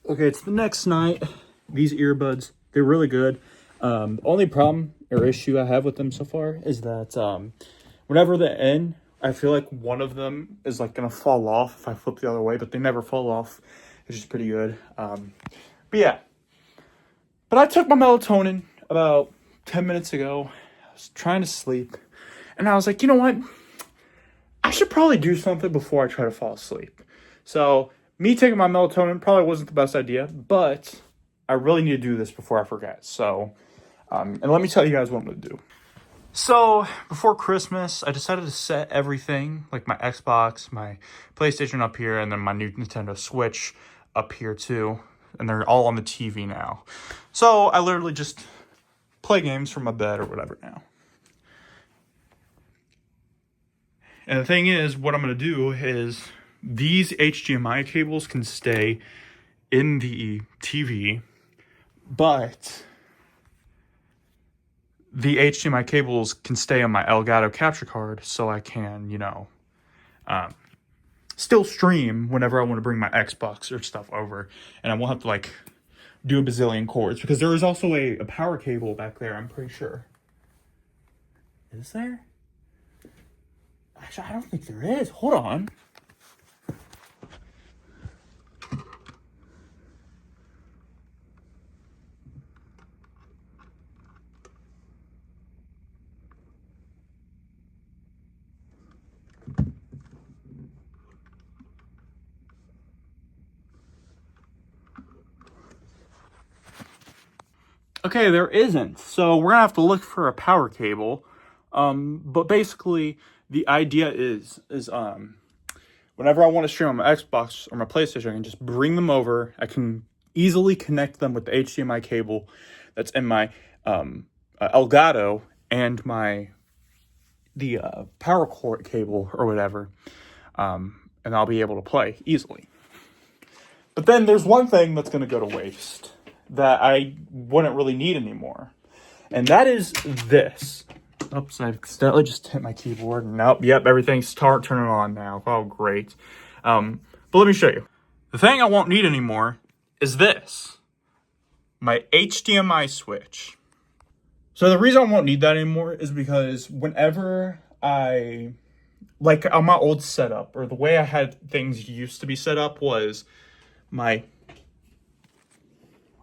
Okay, it's the next night. These earbuds, they're really good. Only problem or issue I have with them so far is that whenever they end, I feel like one of them is like gonna fall off if I flip the other way, but they never fall off. It's just pretty good. But yeah. But I took my melatonin about 10 minutes ago. I was trying to sleep. And I was like, you know what? I should probably do something before I try to fall asleep. So, me taking my melatonin probably wasn't the best idea, but I really need to do this before I forget. So, and let me tell you guys what I'm going to do. So, before Christmas, I decided to set everything, like my Xbox, my PlayStation up here, and then my new Nintendo Switch up here too. And they're all on the TV now. So, I literally just play games from my bed or whatever now. And the thing is, what I'm going to do is these HDMI cables can stay in the TV, but the HDMI cables can stay on my Elgato capture card so I can, still stream whenever I want to bring my Xbox or stuff over. And I won't have to, like, do a bazillion cords. Because there is also a power cable back there, I'm pretty sure. Is there? Actually, I don't think there is. Hold on. Okay, there isn't. So we're gonna have to look for a power cable. But basically, the idea is whenever I want to stream on my Xbox or my PlayStation, I can just bring them over. I can easily connect them with the HDMI cable that's in my Elgato and the power cord cable or whatever, and I'll be able to play easily. But then there's one thing that's going to go to waste that I wouldn't really need anymore, and that is this. Oops, I accidentally just hit my keyboard. Nope, yep, everything's turning on now. Oh, great. But let me show you. The thing I won't need anymore is this. My HDMI switch. So the reason I won't need that anymore is because whenever like on my old setup, or the way I had things used to be set up was why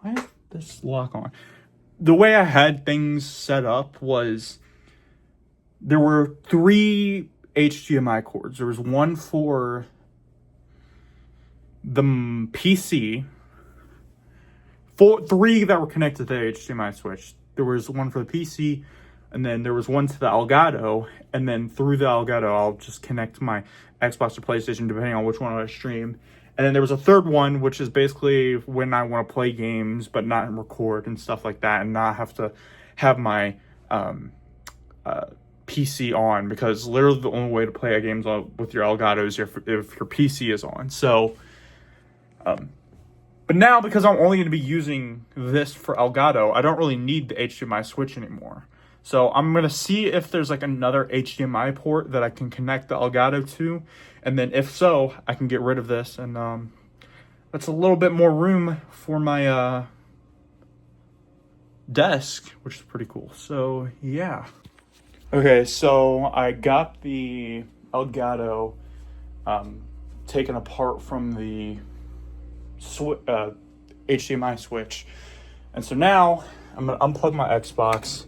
is this lock on? The way I had things set up was there were 3 HDMI cords. There was one for the PC, 3 that were connected to the HDMI switch. There was one for the PC, and then there was one to the Elgato, and then through the Elgato, I'll just connect my Xbox or PlayStation, depending on which one I stream. And then there was a third one, which is basically when I want to play games, but not record and stuff like that, and not have to have my PC on, because literally the only way to play games with your Elgato is if your PC is on. So, but now because I'm only going to be using this for Elgato, I don't really need the HDMI switch anymore. So I'm going to see if there's like another HDMI port that I can connect the Elgato to. And then if so, I can get rid of this. And that's a little bit more room for my desk, which is pretty cool. So yeah. Okay, so I got the Elgato taken apart from the HDMI switch. And so now I'm going to unplug my Xbox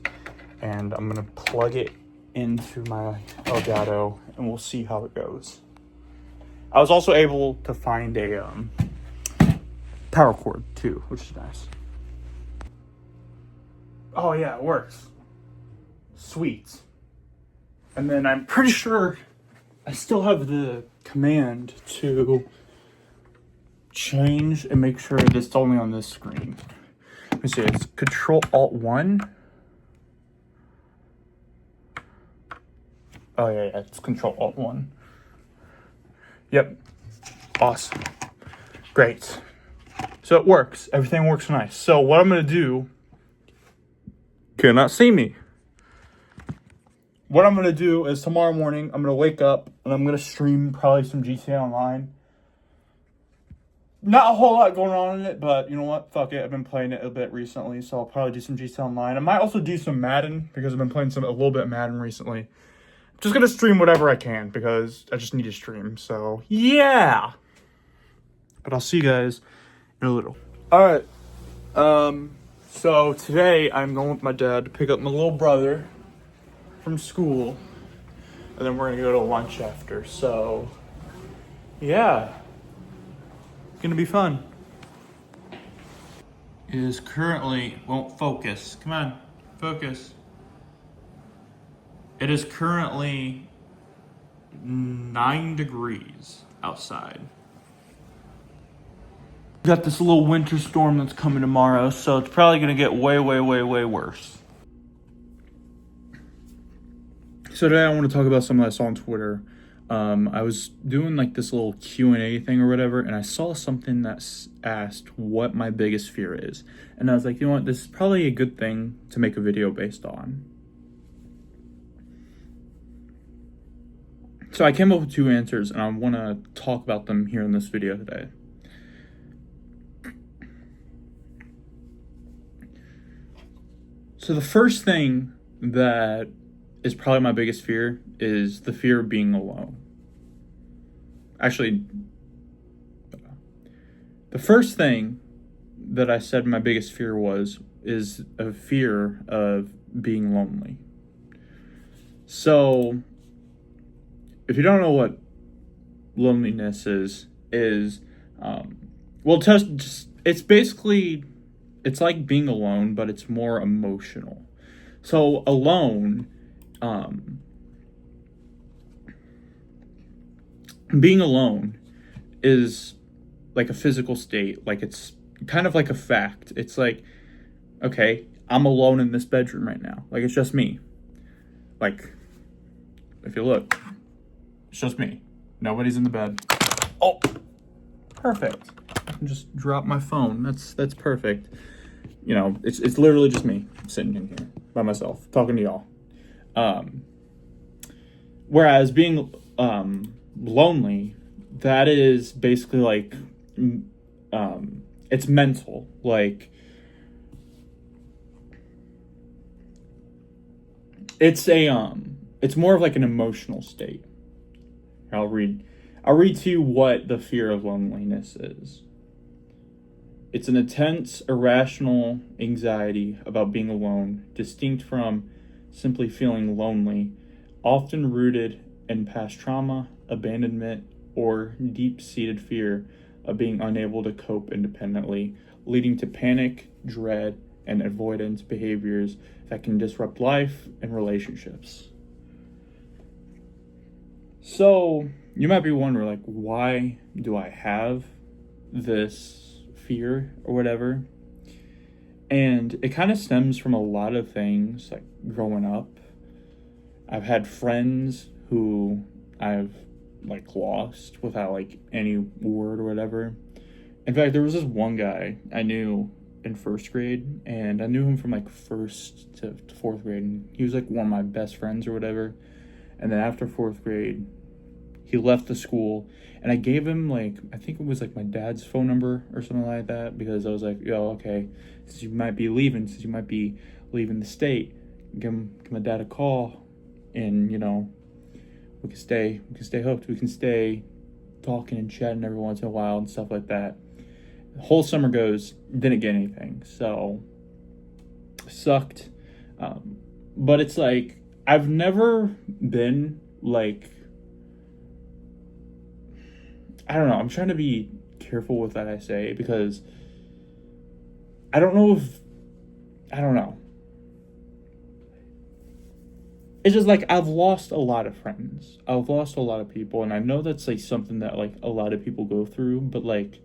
and I'm going to plug it into my Elgato, and we'll see how it goes. I was also able to find a power cord too, which is nice. Oh yeah, it works. Sweet. And then I'm pretty sure I still have the command to change and make sure that it's only on this screen. Let me see, it's Control-Alt-1. Oh yeah, it's Control-Alt-1. Yep. Awesome. Great. So it works. Everything works nice. So what I'm going to do... Cannot see me. What I'm going to do is tomorrow morning, I'm going to wake up and I'm going to stream probably some GTA Online. not a whole lot going on in it, but you know what? Fuck it. I've been playing it a bit recently, so I'll probably do some GTA Online. I might also do some Madden because I've been playing a little bit of Madden recently. Just gonna stream whatever I can because I just need to stream. So yeah. But I'll see you guys in a little. All right. So today I'm going with my dad to pick up my little brother from school, and then we're gonna go to lunch after. So yeah, it's gonna be fun. It is currently, won't focus. Come on, focus. It is currently 9 degrees outside. We got this little winter storm that's coming tomorrow, so it's probably gonna get way, way, way, way worse. So today I want to talk about something I saw on Twitter. I was doing like this little Q&A thing or whatever, and I saw something that asked what my biggest fear is. And I was like, you know what, this is probably a good thing to make a video based on. So I came up with 2 answers, and I want to talk about them here in this video today. So the first thing that is probably my biggest fear is the fear of being alone. Actually, the first thing that I said my biggest fear is a fear of being lonely. So, if you don't know what loneliness is well, it's basically, it's like being alone, but it's more emotional. So alone, being alone is like a physical state. Like, it's kind of like a fact. It's like, okay, I'm alone in this bedroom right now. Like, it's just me. Like, if you look, it's just me. Nobody's in the bed. Oh, perfect. I can just drop my phone. That's perfect. You know, it's literally just me sitting in here by myself talking to y'all. Whereas being lonely, that is basically like it's mental. Like, it's more of like an emotional state. I'll read to you what the fear of loneliness is. It's an intense, irrational anxiety about being alone, distinct from simply feeling lonely, often rooted in past trauma, abandonment, or deep-seated fear of being unable to cope independently, leading to panic, dread, and avoidance behaviors that can disrupt life and relationships. So, you might be wondering, like, why do I have this fear or whatever? And it kind of stems from a lot of things, like growing up. I've had friends who I've like lost without like any word or whatever. In fact, there was this one guy I knew in 1st grade, and I knew him from like 1st to 4th grade, and he was like one of my best friends or whatever. And then after 4th grade, he left the school, and I gave him like, I think it was like my dad's phone number or something like that, because I was like, yo, okay, since you might be leaving the state, give my dad a call, and you know, we can stay hooked. We can stay talking and chatting every once in a while and stuff like that. The whole summer goes, didn't get anything, so sucked. But it's like, I've never been like, I don't know, I'm trying to be careful with that I say, because I don't know. It's just like, I've lost a lot of friends. I've lost a lot of people, and I know that's like something that like a lot of people go through, but like,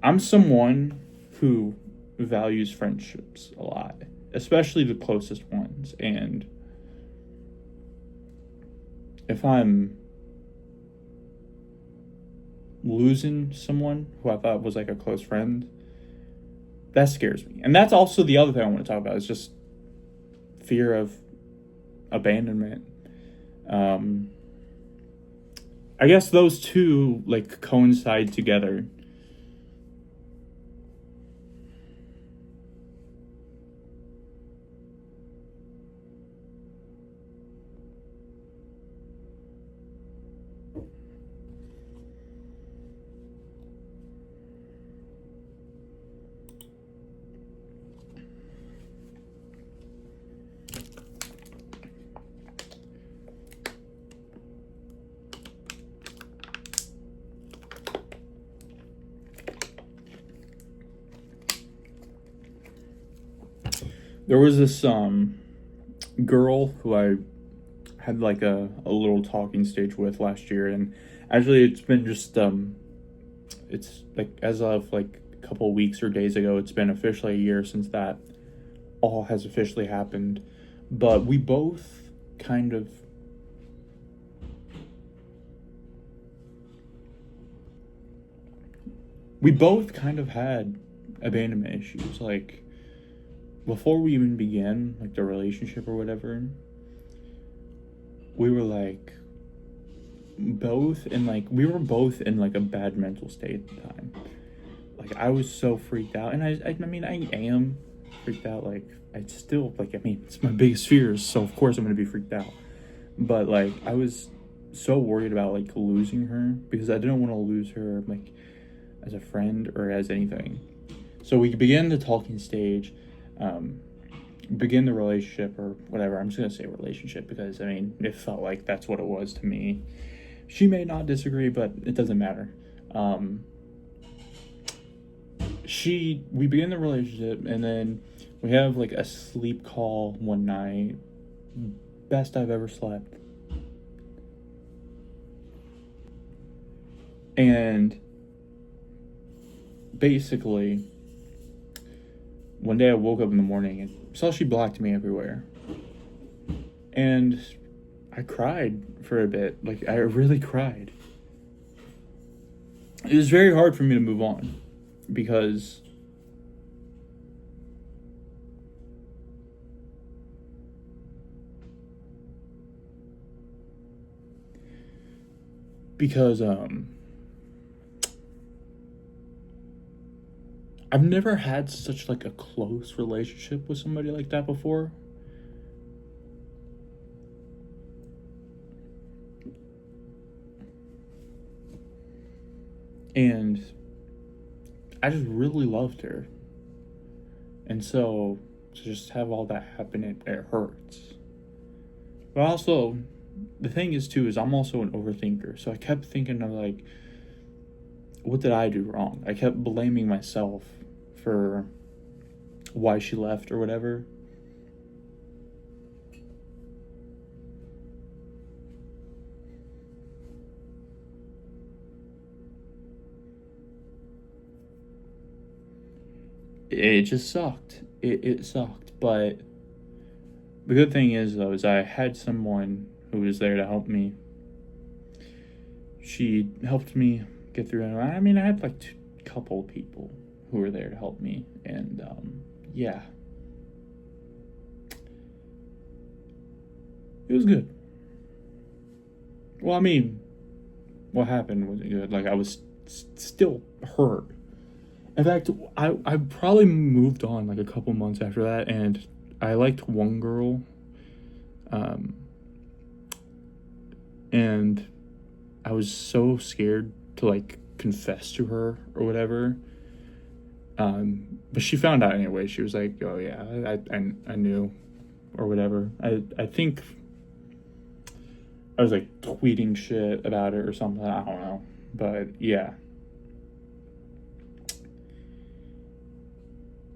I'm someone who values friendships a lot, especially the closest ones. And if I'm losing someone who I thought was like a close friend, that scares me. And that's also the other thing I want to talk about, is just fear of abandonment. I guess those two like coincide together. there was this girl who I had like a little talking stage with last year, and actually it's been just it's like as of like a couple weeks or days ago, it's been officially a year since that all has officially happened. But kind of we both kind of had abandonment issues, like before we even began like the relationship or whatever. We were like we were both in like a bad mental state at the time. Like I was so freaked out, and I mean I am freaked out. Like I still like, I mean, it's my biggest fears, so of course I'm gonna be freaked out. But like I was so worried about like losing her, because I didn't want to lose her like as a friend or as anything. So we began the talking stage, begin the relationship or whatever. I'm just gonna say relationship because I mean it felt like that's what it was to me. She may not disagree, but it doesn't matter. We begin the relationship, and then we have like a sleep call one night. Best I've ever slept. And basically, one day I woke up in the morning and saw she blocked me everywhere. And I cried for a bit. Like, I really cried. It was very hard for me to move on because I've never had such like a close relationship with somebody like that before. And I just really loved her. And so to just have all that happen, it hurts. But also, the thing is too, is I'm also an overthinker. So I kept thinking of like, what did I do wrong? I kept blaming myself for why she left or whatever. It just sucked. It sucked. But the good thing is, though, is I had someone who was there to help me. She helped me get through it. I mean, I had like a couple people who were there to help me. And, yeah. It was good. Well, I mean, what happened wasn't good. Like, I was still hurt. In fact, I probably moved on like a couple months after that, and I liked one girl, and I was so scared to like confess to her or whatever. But she found out anyway. She was like, "Oh yeah, I knew," or whatever. I think I was like tweeting shit about it or something. I don't know, but yeah.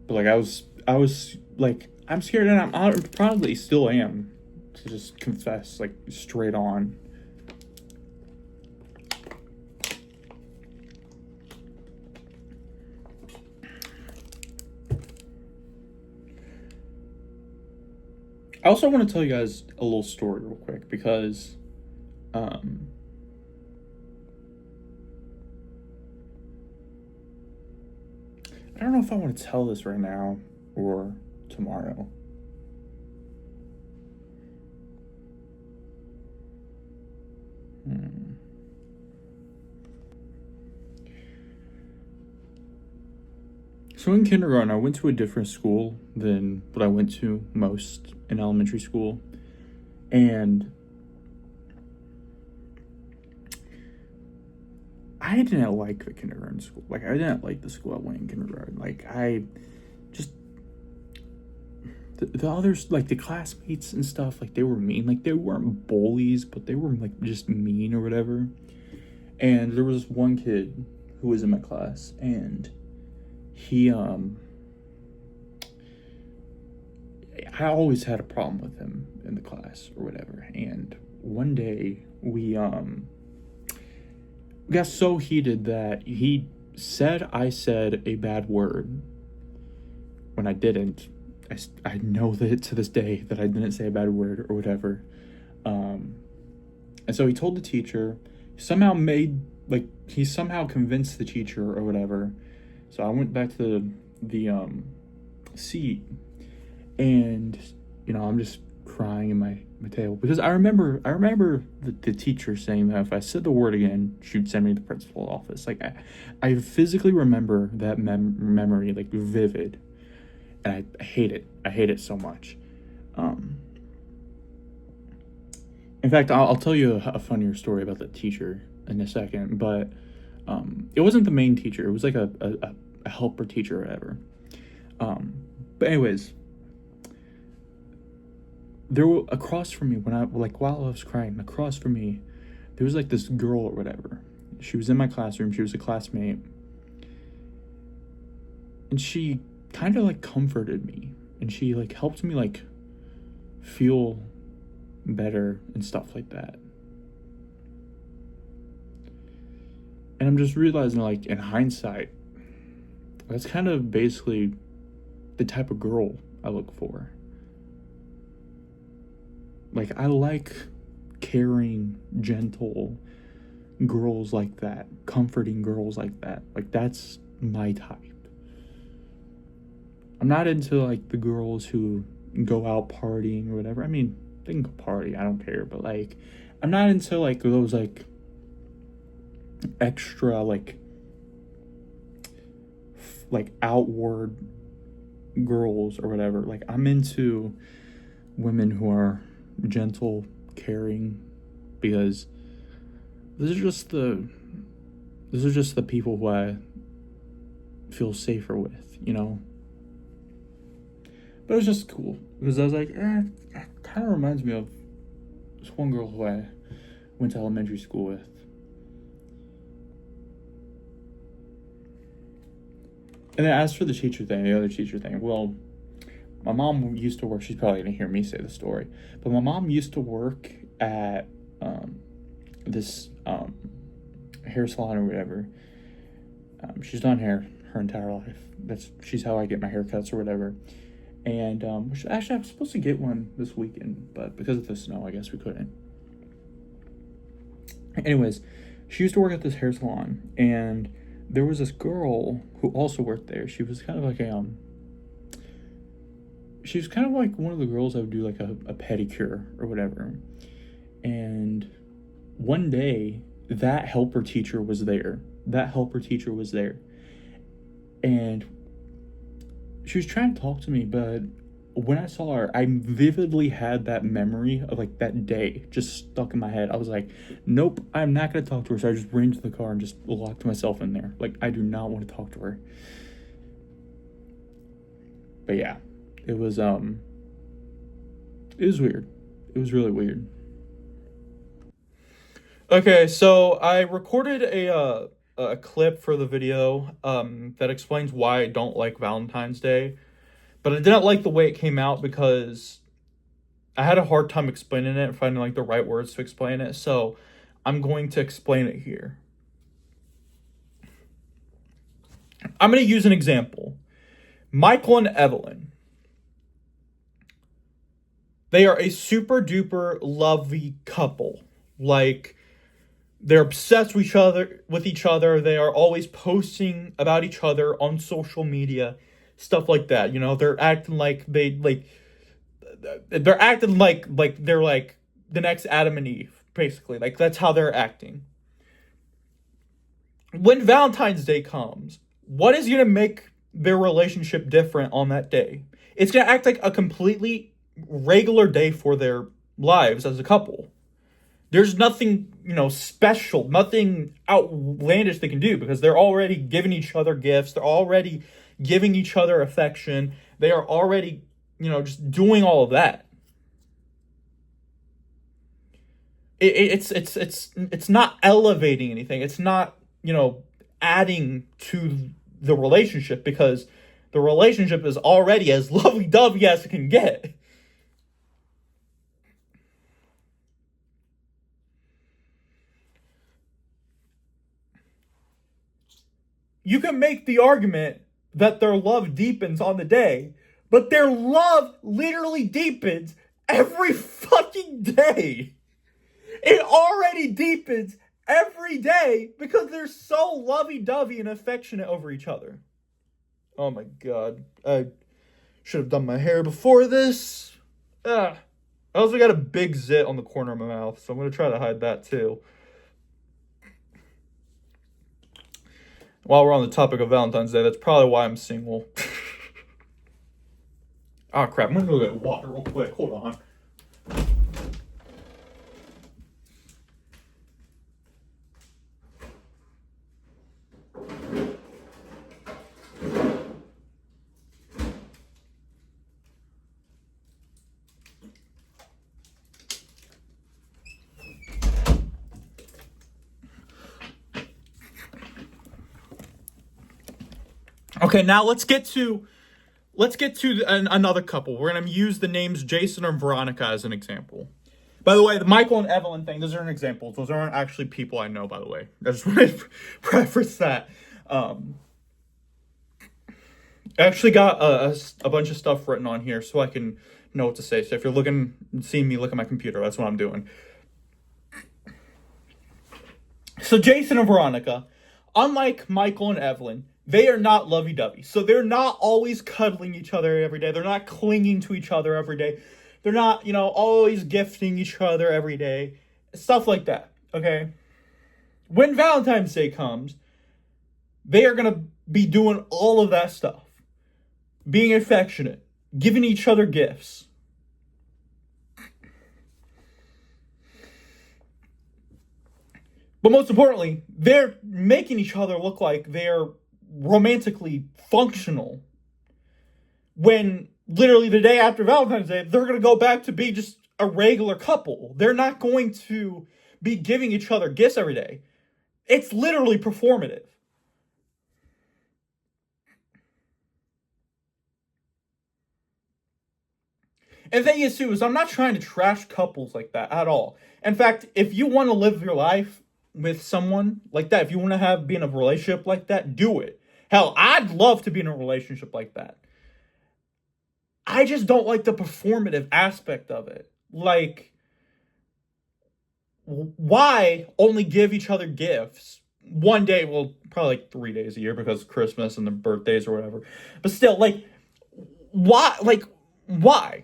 But like I was like, I'm scared, and I probably still am, to just confess like straight on. I also want to tell you guys a little story real quick because I don't know if I want to tell this right now or tomorrow. So in kindergarten, I went to a different school than what I went to most in elementary school. And I didn't like the kindergarten school. Like, I didn't like the school I went in kindergarten. Like, I just... The others, like, the classmates and stuff, like, they were mean. Like, they weren't bullies, but they were, like, just mean or whatever. And there was one kid who was in my class, and he I always had a problem with him in the class or whatever. And one day we got so heated that he said I said a bad word when I didn't. I know that to this day that I didn't say a bad word or whatever. And so he told the teacher, he somehow convinced the teacher or whatever. So I went back to the seat, and I'm just crying in my table because I remember the teacher saying that if I said the word again, she'd send me to the principal's office. Like I physically remember that memory like vivid, and I hate it. I hate it so much. In fact, I'll tell you a funnier story about the teacher in a second, but it wasn't the main teacher. It was like a helper teacher or whatever. But anyways, there were across from me while I was crying, across from me, there was like this girl or whatever. She was in my classroom. She was a classmate, and she kind of like comforted me, and she like helped me like feel better and stuff like that. And I'm just realizing, like, in hindsight, that's kind of basically the type of girl I look for. Like, I like caring, gentle girls like that, comforting girls like that. Like, that's my type. I'm not into, like, the girls who go out partying or whatever. I mean, they can go party, I don't care. But, like, I'm not into, like, those, like, extra, like outward girls or whatever. Like, I'm into women who are gentle, caring, because this is just the people who I feel safer with, But it was just cool because I was like, it kind of reminds me of this one girl who I went to elementary school with. And then as for the other teacher thing, well, my mom used to work, she's probably going to hear me say the story, but my mom used to work at this hair salon or whatever. She's done hair her entire life. She's how I get my haircuts or whatever. And actually I was supposed to get one this weekend, but because of the snow, I guess we couldn't. Anyways, she used to work at this hair salon, and there was this girl who also worked there. She was kind of like she was kind of like one of the girls that would do like a pedicure or whatever. And one day, that helper teacher was there. And she was trying to talk to me, but when I saw her, I vividly had that memory of like that day just stuck in my head. I was like, nope, I'm not going to talk to her. So I just ran to the car and just locked myself in there. Like, I do not want to talk to her. But yeah, it was weird. It was really weird. Okay, so I recorded a clip for the video that explains why I don't like Valentine's Day. But I didn't like the way it came out because I had a hard time explaining it and finding like the right words to explain it. So I'm going to explain it here. I'm going to use an example. Michael and Evelyn. They are a super duper lovely couple. Like, they're obsessed with each other. They are always posting about each other on social media. Stuff like that, they're acting like they're acting like they're like the next Adam and Eve, basically. Like, that's how they're acting. When Valentine's Day comes, what is going to make their relationship different on that day? It's going to act like a completely regular day for their lives as a couple. There's nothing, special, nothing outlandish they can do because they're already giving each other gifts. They're already giving each other affection. They are already, just doing all of that. It's not elevating anything. It's not, adding to the relationship because the relationship is already as lovey-dovey as it can get. you can make the argument that their love deepens on the day, but their love literally deepens every fucking day. It already deepens every day because they're so lovey-dovey and affectionate over each other. Oh my god. I should have done my hair before this. I also got a big zit on the corner of my mouth, so I'm going to try to hide that too. While we're on the topic of Valentine's Day, that's probably why I'm single. Oh crap, I'm going to go get water real quick. Hold on. Okay, now let's get to another couple. We're gonna use the names Jason and Veronica as an example. By the way, the Michael and Evelyn thing, those aren't examples. Those aren't actually people I know, by the way. I just want to preface that. I actually got a bunch of stuff written on here so I can know what to say. So if you're seeing me look at my computer, that's what I'm doing. So Jason and Veronica, unlike Michael and Evelyn, they are not lovey-dovey. So they're not always cuddling each other every day. They're not clinging to each other every day. They're not, always gifting each other every day. Stuff like that, okay? When Valentine's Day comes, they are going to be doing all of that stuff. Being affectionate, giving each other gifts. But most importantly, they're making each other look like they're romantically functional. When literally the day after Valentine's Day, they're going to go back to be just a regular couple. They're not going to be giving each other gifts every day. It's literally performative. And the thing is, too, is I'm not trying to trash couples like that at all. In fact, if you want to live your life with someone like that, if you want to be in a relationship like that, do it. Hell, I'd love to be in a relationship like that. I just don't like the performative aspect of it. Like, why only give each other gifts one day? Well, probably like 3 days a year because Christmas and the birthdays or whatever. But still, why? Why?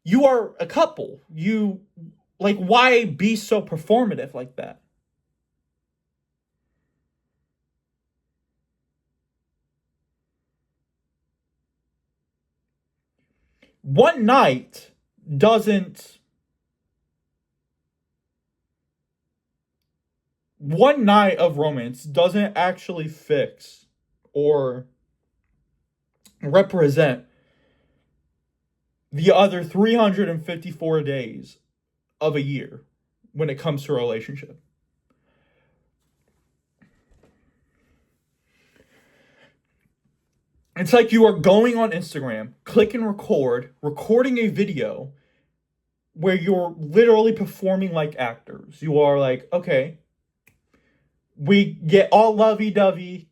You are a couple. Why be so performative like that? One night doesn't... One night of romance doesn't actually fix or represent the other 354 days of a year when it comes to a relationship. It's like you are going on Instagram, click and recording a video where you're literally performing like actors. You are like, okay, we get all lovey-dovey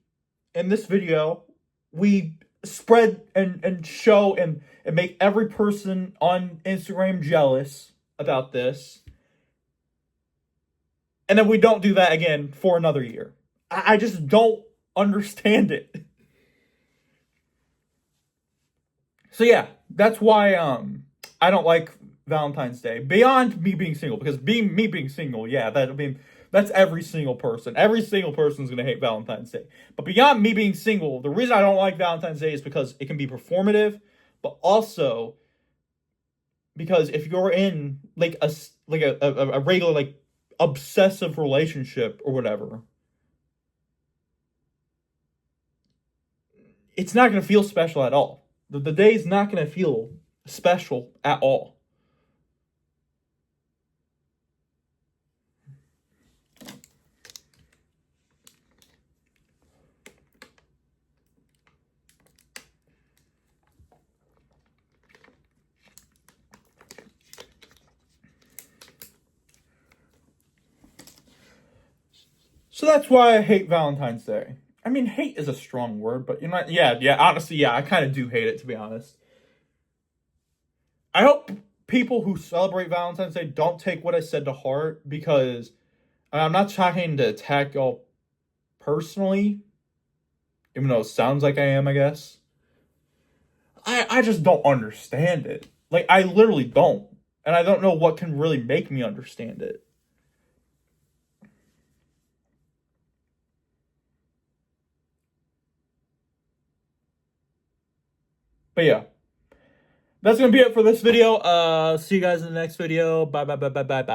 in this video. We spread and show and make every person on Instagram jealous about this. And then we don't do that again for another year. I just don't understand it. So yeah, that's why I don't like Valentine's Day. Beyond me being single, because me being single, yeah, that's every single person. Every single person is gonna hate Valentine's Day. But beyond me being single, the reason I don't like Valentine's Day is because it can be performative, but also because if you're in a regular obsessive relationship or whatever, it's not gonna feel special at all. The day's not going to feel special at all. So that's why I hate Valentine's Day. I mean, hate is a strong word, but you know, yeah, honestly, yeah, I kind of do hate it, to be honest. I hope people who celebrate Valentine's Day don't take what I said to heart, because I'm not trying to attack y'all personally, even though it sounds like I am, I guess. I just don't understand it. Like, I literally don't. And I don't know what can really make me understand it. But yeah, that's gonna be it for this video. See you guys in the next video. Bye, bye, bye, bye, bye, bye.